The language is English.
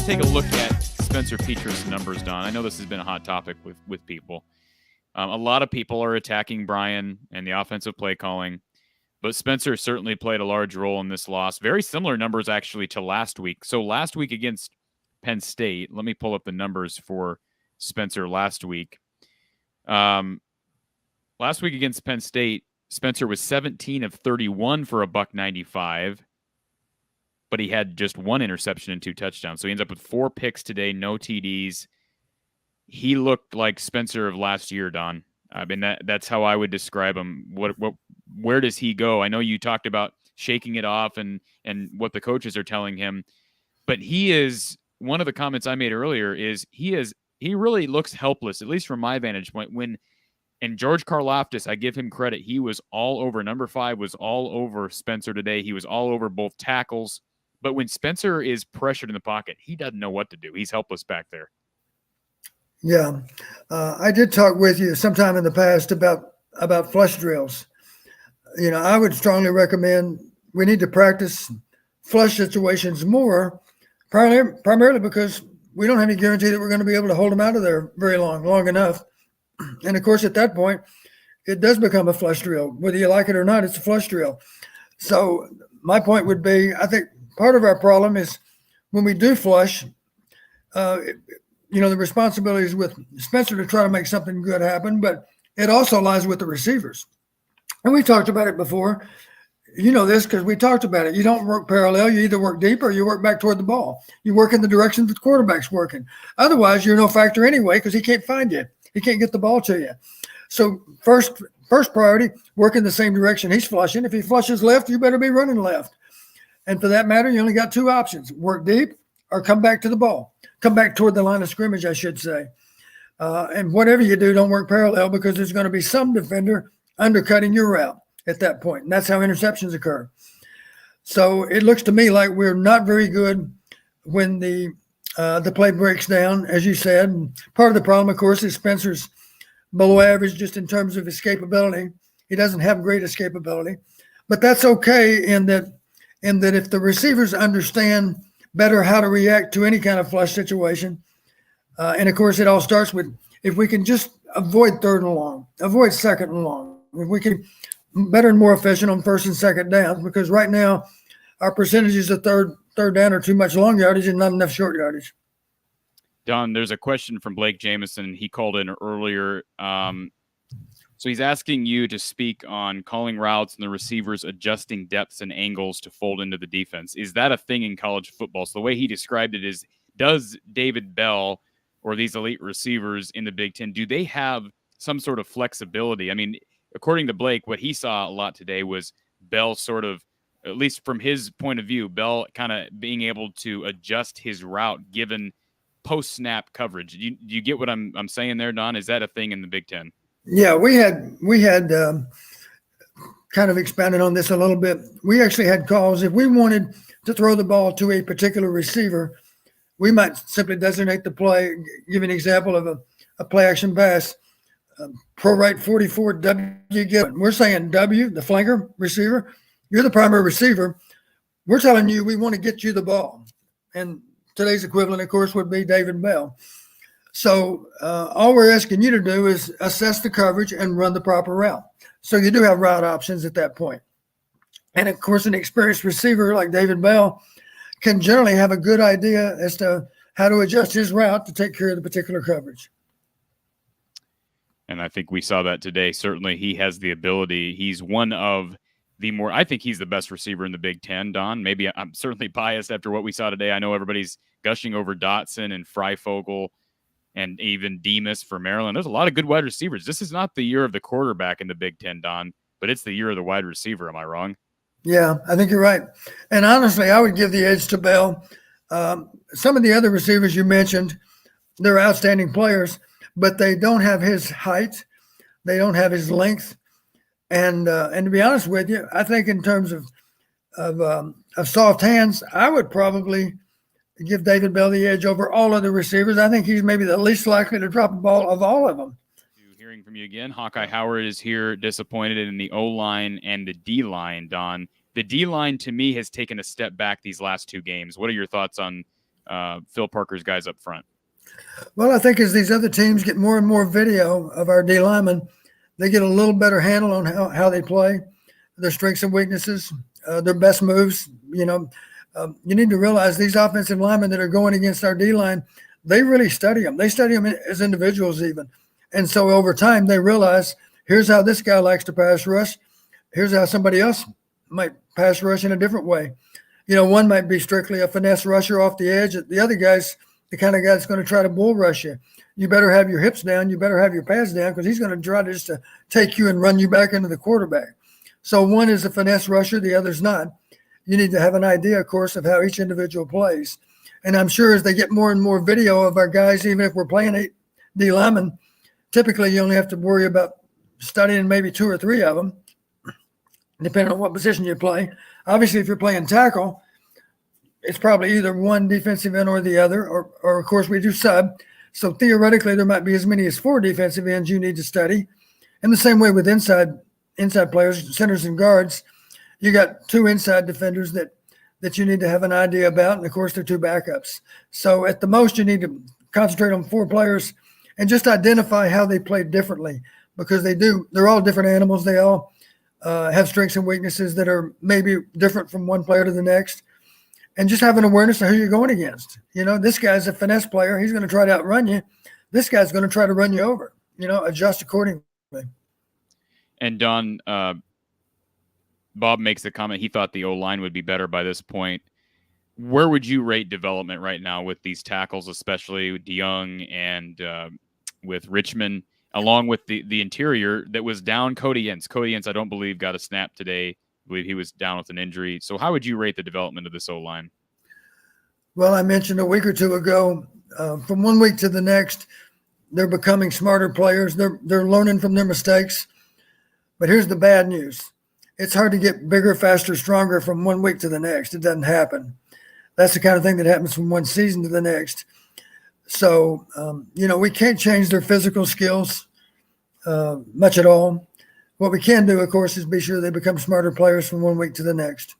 Let's take a look at Spencer Petras' numbers, Don. I know this has been a hot topic with people. A lot of people are attacking Brian and the offensive play calling, but Spencer certainly played a large role in this loss. Very similar numbers, actually, to last week. So last week against Penn State, let me pull up the numbers for Spencer last week. Last week against Penn State, Spencer was 17 of 31 for a $195, but he had just one interception and 2 touchdowns. So he ends up with 4 picks today, no TDs. He looked like Spencer of last year, Don. I mean, that's how I would describe him. Where does he go? I know you talked about shaking it off and what the coaches are telling him, but he is, one of the comments I made earlier is he really looks helpless, at least from my vantage point. And George Karlaftis, I give him credit. He was all over. Number 5 was all over Spencer today. He was all over both tackles. But when Spencer is pressured in the pocket, he doesn't know what to do. He's helpless back there. Yeah. I did talk with you sometime in the past about flush drills. I would strongly recommend we need to practice flush situations more, primarily because we don't have any guarantee that we're going to be able to hold them out of there very long enough. And, of course, at that point, it does become a flush drill. Whether you like it or not, it's a flush drill. So my point would be, I think part of our problem is when we do flush, the responsibility is with Spencer to try to make something good happen, but it also lies with the receivers. And we talked about it before. You know this because we talked about it. You don't work parallel. You either work deep or you work back toward the ball. You work in the direction that the quarterback's working. Otherwise, you're no factor anyway because he can't find you. He can't get the ball to you. So first priority, work in the same direction he's flushing. If he flushes left, you better be running left. And for that matter, you only got 2 options: work deep or come back to the ball. Come back toward the line of scrimmage, I should say. And whatever you do, don't work parallel because there's going to be some defender undercutting your route at that point. And that's how interceptions occur. So it looks to me like we're not very good when the play breaks down, as you said. And part of the problem, of course, is Spencer's below average just in terms of escapability. He doesn't have great escapability. But that's okay in that if the receivers understand better how to react to any kind of flush situation. And, of course, it all starts with if we can just avoid 3rd and long, avoid 2nd and long, if we can better and more efficient on 1st and 2nd downs, because right now our percentages of third down are too much long yardage and not enough short yardage. Don, there's a question from Blake Jameson. He called in earlier. So he's asking you to speak on calling routes and the receivers adjusting depths and angles to fold into the defense. Is that a thing in college football? So the way he described it is, does David Bell or these elite receivers in the Big Ten, do they have some sort of flexibility? I mean, according to Blake, what he saw a lot today was Bell sort of, at least from his point of view, Bell kind of being able to adjust his route given post-snap coverage. Do you get what I'm saying there, Don? Is that a thing in the Big Ten? Yeah, we had kind of expanded on this a little bit. We actually had calls. If we wanted to throw the ball to a particular receiver, we might simply designate the play. Give an example of a play action pass. Pro right 44 W given. We're saying W, the flanker receiver. You're the primary receiver. We're telling you we want to get you the ball. And today's equivalent, of course, would be David Bell. So all we're asking you to do is assess the coverage and run the proper route. So you do have route options at that point. And, of course, an experienced receiver like David Bell can generally have a good idea as to how to adjust his route to take care of the particular coverage. And I think we saw that today. Certainly he has the ability. He's one of the more – I think he's the best receiver in the Big Ten, Don. Maybe I'm certainly biased after what we saw today. I know everybody's gushing over Dotson and Freifogel and even Demas for Maryland. There's a lot of good wide receivers. This is not the year of the quarterback in the Big Ten, Don, but it's the year of the wide receiver. Am I wrong? Yeah, I think you're right. And honestly, I would give the edge to Bell. Some of the other receivers you mentioned, they're outstanding players, but they don't have his height. They don't have his length. And to be honest with you, I think in terms of soft hands, I would probably give David Bell the edge over all other receivers. I think he's maybe the least likely to drop a ball of all of them. Hearing from you again, Hawkeye Howard is here, disappointed in the O-line and the D-line, Don. The D-line, to me, has taken a step back these last 2 games. What are your thoughts on Phil Parker's guys up front? Well, I think as these other teams get more and more video of our D linemen, they get a little better handle on how they play, their strengths and weaknesses, their best moves. You need to realize these offensive linemen that are going against our D line, they really study them. They study them as individuals even. And so over time, they realize, here's how this guy likes to pass rush. Here's how somebody else might pass rush in a different way. One might be strictly a finesse rusher off the edge. The other guy's the kind of guy that's going to try to bull rush you. You better have your hips down. You better have your pads down, because he's going to try to just to take you and run you back into the quarterback. So one is a finesse rusher, the other's not. You need to have an idea, of course, of how each individual plays. And I'm sure as they get more and more video of our guys, even if we're playing 8 D linemen, typically you only have to worry about studying maybe 2 or 3 of them, depending on what position you play. Obviously, if you're playing tackle, it's probably either one defensive end or the other, or of course we do sub. So theoretically, there might be as many as 4 defensive ends you need to study. And the same way with inside players, centers and guards, you got 2 inside defenders that you need to have an idea about, and of course they're 2 backups. So at the most, you need to concentrate on 4 players and just identify how they play differently, because they're all different animals. They all have strengths and weaknesses that are maybe different from one player to the next. And just have an awareness of who you're going against. This guy's a finesse player. He's going to try to outrun you. This guy's going to try to run you over. Adjust accordingly. And Don, Bob makes the comment he thought the O-line would be better by this point. Where would you rate development right now with these tackles, especially DeYoung and with Richmond, along with the interior that was down Cody Ince? Cody Ince, I don't believe, got a snap today. I believe he was down with an injury. So how would you rate the development of this O-line? Well, I mentioned a week or 2 ago, from one week to the next, they're becoming smarter players. They're learning from their mistakes. But here's the bad news. It's hard to get bigger, faster, stronger from one week to the next. It doesn't happen. That's the kind of thing that happens from one season to the next. So, we can't change their physical skills much at all. What we can do, of course, is be sure they become smarter players from one week to the next.